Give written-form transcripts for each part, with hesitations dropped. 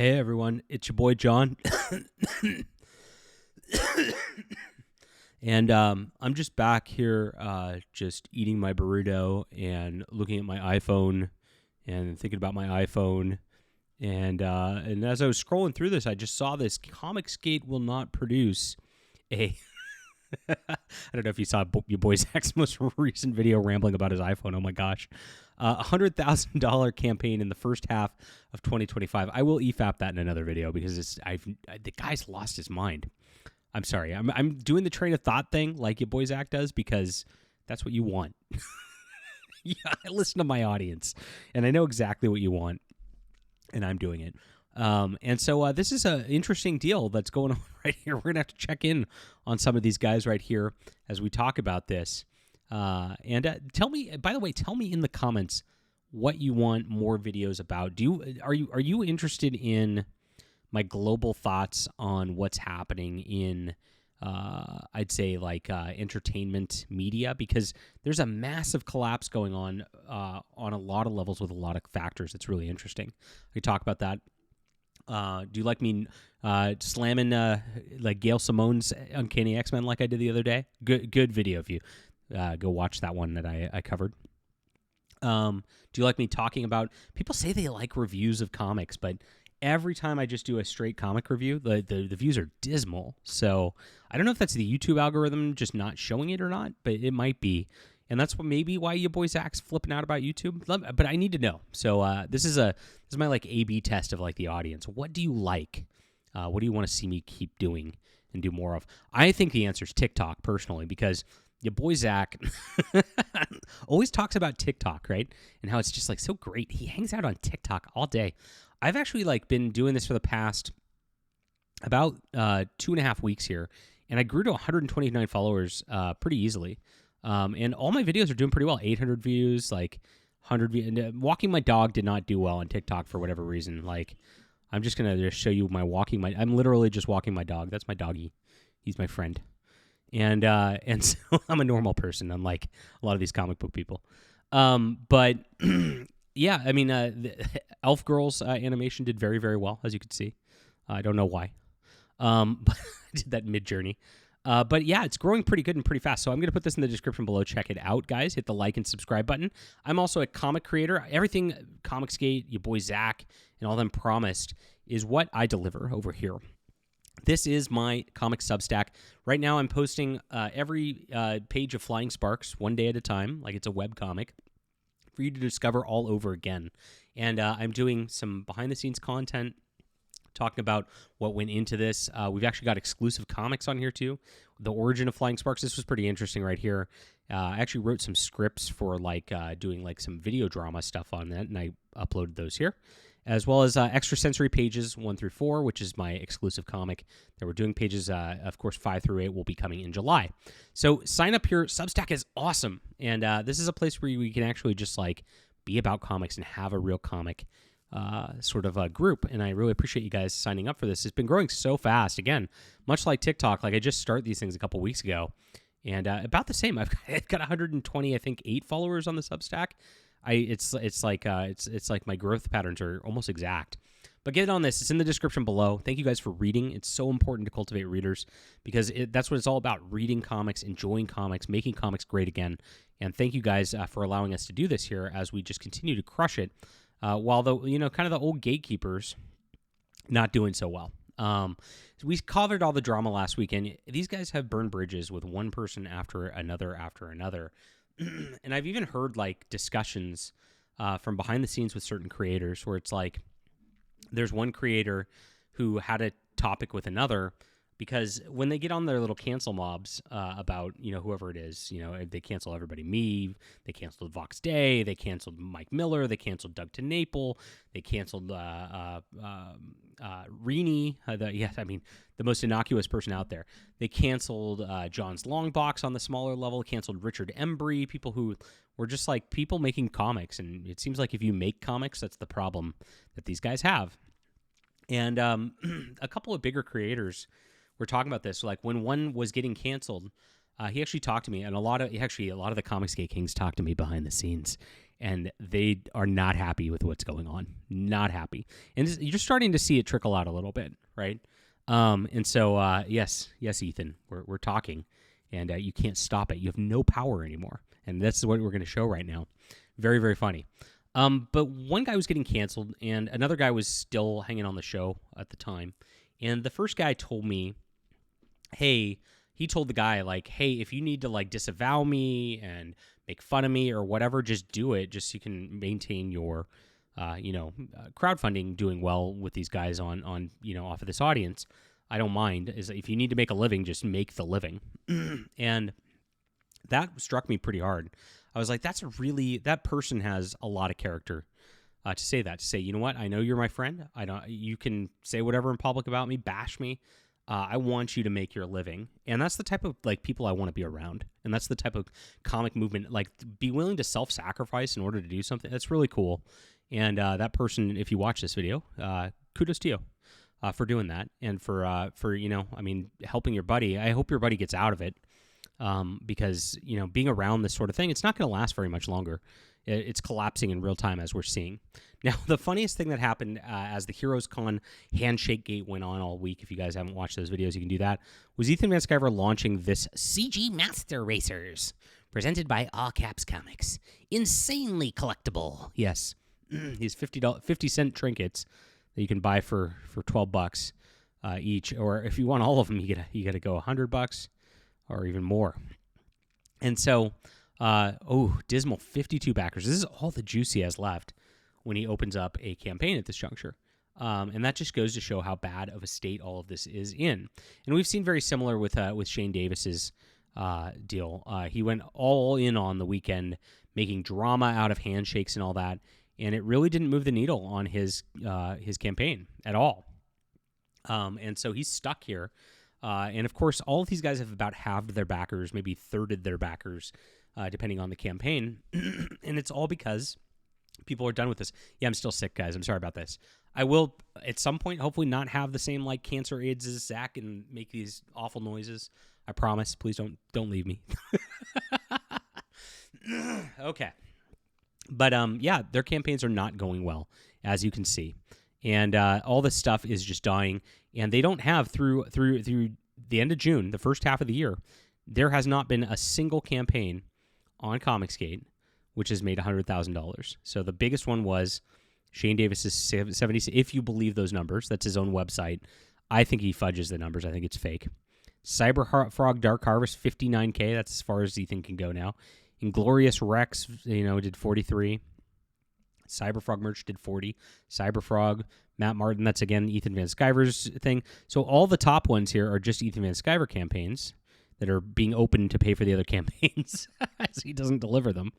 Hey everyone, it's your boy John. And I'm just back here just eating my burrito and looking at my iPhone and thinking about my iPhone. And as I was scrolling through this, I just saw this. ComicsGate will not produce a... I don't know if you saw your boy Zach's most recent video rambling about his iPhone. Oh my gosh. $100,000 campaign in the first half of 2025. I will EFAP that in another video because the guy's lost his mind. I'm sorry. I'm doing the train of thought thing like your boy Zach does because that's what you want. Yeah, I listen to my audience and I know exactly what you want, and I'm doing it. And so this is an interesting deal that's going on right here. We're going to have to check in on some of these guys right here as we talk about this. And tell me, by the way, tell me in the comments what you want more videos about. Are you interested in my global thoughts on what's happening in, I'd say like entertainment media? Because there's a massive collapse going on a lot of levels with a lot of factors. It's really interesting. We talk about that. Do you like me slamming like Gail Simone's Uncanny X-Men like I did the other day? Good video if you go watch that one that I covered. Do you like me talking about... People say they like reviews of comics, but every time I just do a straight comic review, the views are dismal. So I don't know if that's the YouTube algorithm just not showing it or not, but it might be. And that's maybe why your boy Zach's flipping out about YouTube. But I need to know. So this is my like A/B test of like the audience. What do you like? What do you want to see me keep doing and do more of? I think the answer is TikTok personally, because your boy Zach always talks about TikTok, right? And how it's just like so great. He hangs out on TikTok all day. I've actually like been doing this for the past about 2.5 weeks here, and I grew to 129 followers pretty easily. And all my videos are doing pretty well. 800 views, like 100 views. And walking my dog did not do well on TikTok for whatever reason. Like, I'm just going to just show you I'm literally just walking my dog. That's my doggy. He's my friend. And so I'm a normal person, unlike a lot of these comic book people. But yeah, I mean, the Elf Girls animation did very, very well, as you can see. I don't know why. But I did that mid-journey. But yeah, it's growing pretty good and pretty fast. So I'm going to put this in the description below. Check it out, guys. Hit the like and subscribe button. I'm also a comic creator. Everything ComicsGate, your boy Zach, and all them promised is what I deliver over here. This is my comic Substack. Right now I'm posting every page of Flying Sparks one day at a time, like it's a web comic, for you to discover all over again. And I'm doing some behind-the-scenes content, talking about what went into this. We've actually got exclusive comics on here too. The origin of Flying Sparks. This was pretty interesting right here. I actually wrote some scripts for like doing like some video drama stuff on that, and I uploaded those here, as well as extra sensory pages 1 through 4, which is my exclusive comic that we're doing. Pages, of course, 5 through 8 will be coming in July. So sign up here. Substack is awesome, and this is a place where we can actually just like be about comics and have a real comic sort of a group, and I really appreciate you guys signing up for this. It's been growing so fast. Again, much like TikTok, like I just started these things a couple weeks ago, and about the same. I've got 120, I think, 8 followers on the Substack. It's like my growth patterns are almost exact. But get on this. It's in the description below. Thank you guys for reading. It's so important to cultivate readers because that's what it's all about: reading comics, enjoying comics, making comics great again. And thank you guys for allowing us to do this here as we just continue to crush it. While the kind of the old gatekeepers not doing so well. We covered all the drama last weekend. These guys have burned bridges with one person after another. And I've even heard like discussions from behind the scenes with certain creators where it's like there's one creator who had a topic with another, because when they get on their little cancel mobs about, whoever it is, they cancel everybody. Me, they canceled Vox Day, they canceled Mike Miller, they canceled Doug TeNapel, they canceled Rini, the most innocuous person out there. They canceled John's Longbox on the smaller level, canceled Richard Embry, people who were just like people making comics. And it seems like if you make comics, that's the problem that these guys have. And a couple of bigger creators were talking about this. Like when one was getting canceled, he actually talked to me, and a lot of the ComicsGate Kings talked to me behind the scenes. and they are not happy with what's going on. Not happy. And you're starting to see it trickle out a little bit, right? And so, yes, Ethan, we're talking, and you can't stop it. You have no power anymore. And that's what we're going to show right now. Very, very funny. But one guy was getting canceled, and another guy was still hanging on the show at the time. And the first guy told me, hey, he told the guy, like, hey, if you need to, like, disavow me and make fun of me or whatever, just do it, just so you can maintain your, crowdfunding doing well with these guys on off of this audience. I don't mind. Is if you need to make a living, just make the living. And that struck me pretty hard. I was like, that person has a lot of character to say that. To say, you know what? I know you're my friend. You can say whatever in public about me, bash me. I want you to make your living. And that's the type of like people I want to be around. And that's the type of comic movement, like be willing to self-sacrifice in order to do something. That's really cool. And that person, if you watch this video, kudos to you for doing that. And for helping your buddy. I hope your buddy gets out of it. Because, being around this sort of thing, it's not going to last very much longer. It's collapsing in real time as we're seeing. Now, the funniest thing that happened as the Heroes Con Handshake Gate went on all week, if you guys haven't watched those videos, you can do that, was Ethan Van Sciver launching this CG Master Racers, presented by All Caps Comics. Insanely collectible. Yes. These 50-cent trinkets that you can buy for $12 each. Or if you want all of them, you got to go $100 or even more. And so, dismal 52 backers. This is all the juice he has left when he opens up a campaign at this juncture. And that just goes to show how bad of a state all of this is in. And we've seen very similar with Shane Davis's deal. He went all in on the weekend, making drama out of handshakes and all that, and it really didn't move the needle on his campaign at all. And so he's stuck here. And, of course, all of these guys have about halved their backers, maybe thirded their backers, depending on the campaign. And it's all because people are done with this. Yeah, I'm still sick, guys. I'm sorry about this. I will, at some point, hopefully not have the same, like, cancer AIDS as Zach and make these awful noises. I promise. Please don't leave me. Okay. But, their campaigns are not going well, as you can see. And all this stuff is just dying. And they don't have, through the end of June, the first half of the year, there has not been a single campaign on ComicsGate which has made $100,000. So the biggest one was Shane Davis's 70. If you believe those numbers, that's his own website. I think he fudges the numbers. I think it's fake. Cyberfrog Dark Harvest, 59K. That's as far as Ethan can go now. Inglorious Rex, did 43. Cyberfrog merch did 40. Cyberfrog, Matt Martin, that's again Ethan Van Sciver's thing. So all the top ones here are just Ethan Van Sciver campaigns that are being opened to pay for the other campaigns as he doesn't deliver them.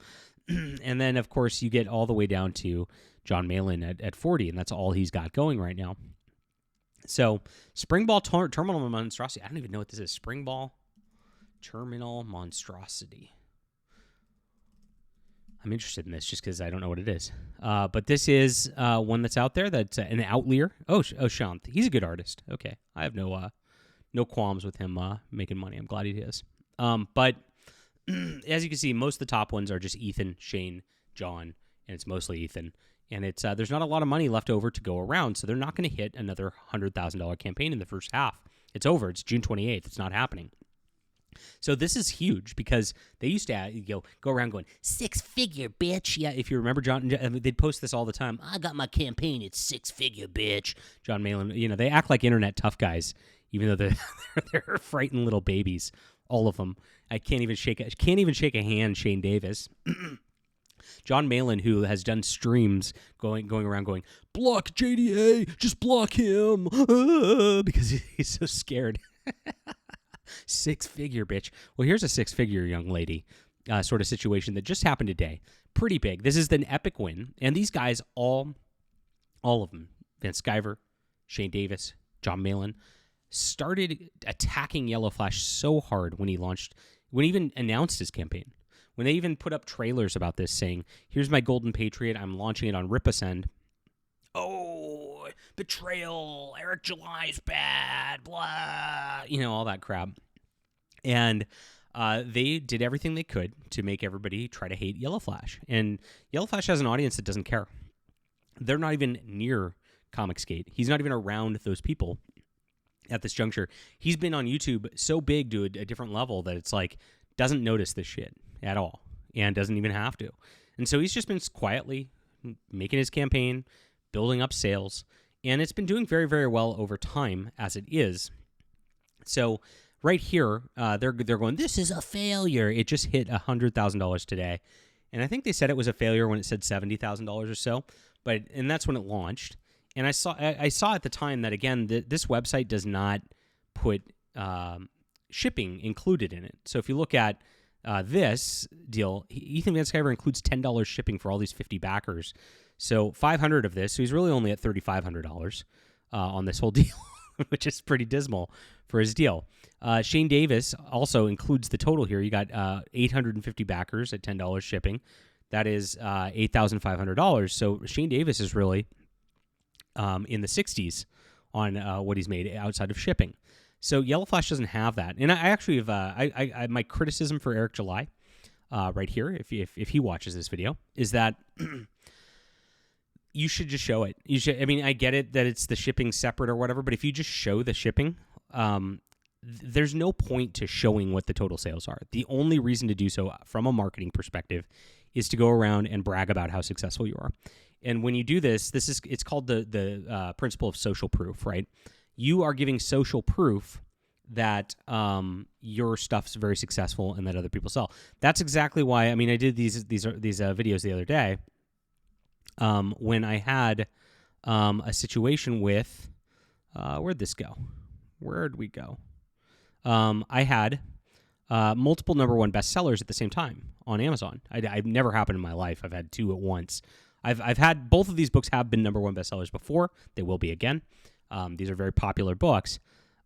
And then, of course, you get all the way down to John Malin at 40, and that's all he's got going right now. So Springball Terminal Monstrosity. I don't even know what this is. Springball Terminal Monstrosity. I'm interested in this just because I don't know what it is. But this is one that's out there that's an outlier. Oh, Shanth. He's a good artist. Okay. I have no qualms with him making money. I'm glad he is. But as you can see, most of the top ones are just Ethan, Shane, John, and it's mostly Ethan. And it's there's not a lot of money left over to go around, so they're not going to hit another $100,000 campaign in the first half. It's over. It's June 28th. It's not happening. So this is huge because they used to go around going, 6-figure, bitch. Yeah, if you remember, John, they'd post this all the time. I got my campaign. It's 6-figure, bitch. John Malin, they act like internet tough guys, even though they're frightened little babies. All of them. I can't even shake a hand, Shane Davis. John Malin, who has done streams going around going, block JDA, just block him, because he's so scared. 6-figure, bitch. Well, here's a 6-figure young lady sort of situation that just happened today. Pretty big. This is an epic win. And these guys, all of them, Van Sciver, Shane Davis, John Malin, started attacking Yellowflash so hard when he even announced his campaign. When they even put up trailers about this saying, here's my Golden Patriot, I'm launching it on RIPPASEND. Oh, betrayal, Eric July's bad, blah, all that crap. And they did everything they could to make everybody try to hate Yellowflash. And Yellowflash has an audience that doesn't care. They're not even near ComicsGate. He's not even around those people at this juncture. He's been on YouTube so big to a different level that it's like, doesn't notice this shit at all and doesn't even have to. And so he's just been quietly making his campaign, building up sales, and it's been doing very, very well over time as it is. So right here, they're going, this is a failure. It just hit $100,000 today. And I think they said it was a failure when it said $70,000 or so, and that's when it launched. And I saw at the time that, again, this website does not put shipping included in it. So if you look at this deal, Ethan Van Sciver includes $10 shipping for all these 50 backers. So 500 of this, so he's really only at $3,500 on this whole deal, which is pretty dismal for his deal. Shane Davis also includes the total here. You got 850 backers at $10 shipping. That is $8,500. So Shane Davis is really in the 60s on what he's made outside of shipping. So Yellowflash doesn't have that. And I actually have I my criticism for Eric July right here, if he watches this video, is that you should just show it. You should. I mean, I get it that it's the shipping separate or whatever, but if you just show the shipping, there's no point to showing what the total sales are. The only reason to do so from a marketing perspective is to go around and brag about how successful you are. And when you do this, it's called the principle of social proof, right? You are giving social proof that your stuff's very successful and that other people sell. That's exactly why. I mean, I did these videos the other day when I had a situation with where'd this go? Where'd we go? I had multiple #1 bestsellers at the same time on Amazon. I've never happened in my life. I've had two at once. I've had both of these books have been #1 bestsellers before. They will be again. These are very popular books.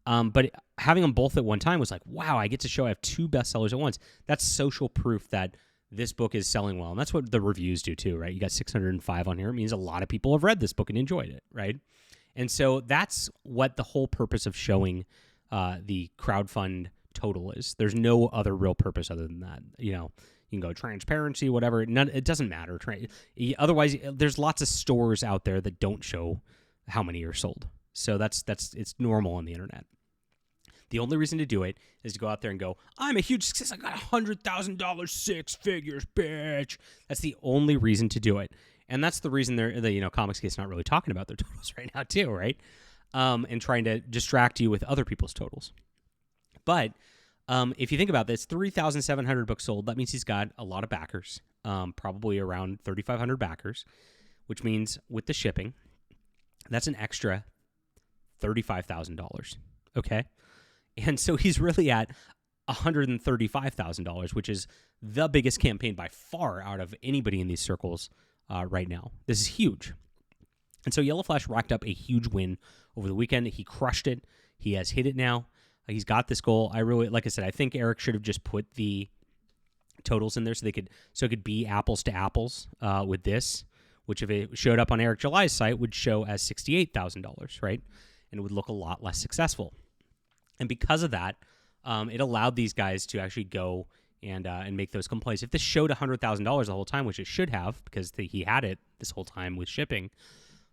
But having them both at one time was like, wow, I get to show I have two bestsellers at once. That's social proof that this book is selling well. And that's what the reviews do too, right? You got 605 on here. It means a lot of people have read this book and enjoyed it, right? And so that's what the whole purpose of showing the crowdfund total is. There's no other real purpose other than that. You know, you can go transparency, whatever. It doesn't matter. Otherwise, there's lots of stores out there that don't show how many are sold. So it's normal on the internet. The only reason to do it is to go out there and go, I'm a huge success. I got $100,000, 6 figures, bitch. That's the only reason to do it. And that's the reason ComicsGate's not really talking about their totals right now too, right? And trying to distract you with other people's totals. But if you think about this, 3,700 books sold. That means he's got a lot of backers, probably around 3,500 backers, which means with the shipping, that's an extra $35,000, okay? And so he's really at $135,000, which is the biggest campaign by far out of anybody in these circles right now. This is huge. And so Yellowflash racked up a huge win over the weekend. He crushed it. He has hit it now. He's got this goal. Like I said, I think Eric should have just put the totals in there so it could be apples to apples with this, which if it showed up on Eric July's site would show as $68,000, right? And it would look a lot less successful. And because of that, it allowed these guys to actually go and make those complaints. If this showed $100,000 the whole time, which it should have because he had it this whole time with shipping,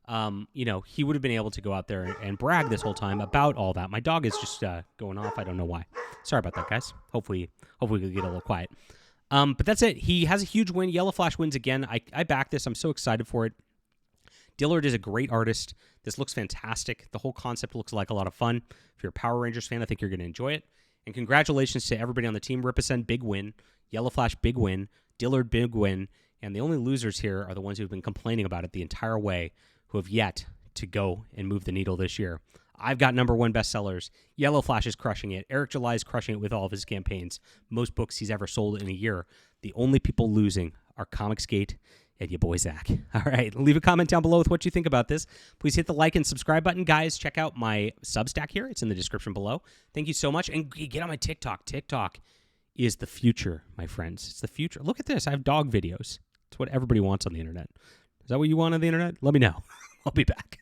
he would have been able to go out there and brag this whole time about all that. My dog is just going off. I don't know why. Sorry about that, guys. Hopefully we can get a little quiet. But that's it. He has a huge win. Yellowflash wins again. I back this. I'm so excited for it. Dillard is a great artist. This looks fantastic. The whole concept looks like a lot of fun. If you're a Power Rangers fan, I think you're going to enjoy it. And congratulations to everybody on the team. RIPPASEND, big win. Yellowflash, big win. Dillard, big win. And the only losers here are the ones who've been complaining about it the entire way, who have yet to go and move the needle this year. I've got #1 bestsellers. Yellowflash is crushing it. Eric July is crushing it with all of his campaigns. Most books he's ever sold in a year. The only people losing are ComicsGate and your boy Zach. All right, leave a comment down below with what you think about this. Please hit the like and subscribe button. Guys, check out my Substack here. It's in the description below. Thank you so much. And get on my TikTok. TikTok is the future, my friends. It's the future. Look at this. I have dog videos. It's what everybody wants on the internet. Is that what you want on the internet? Let me know. I'll be back.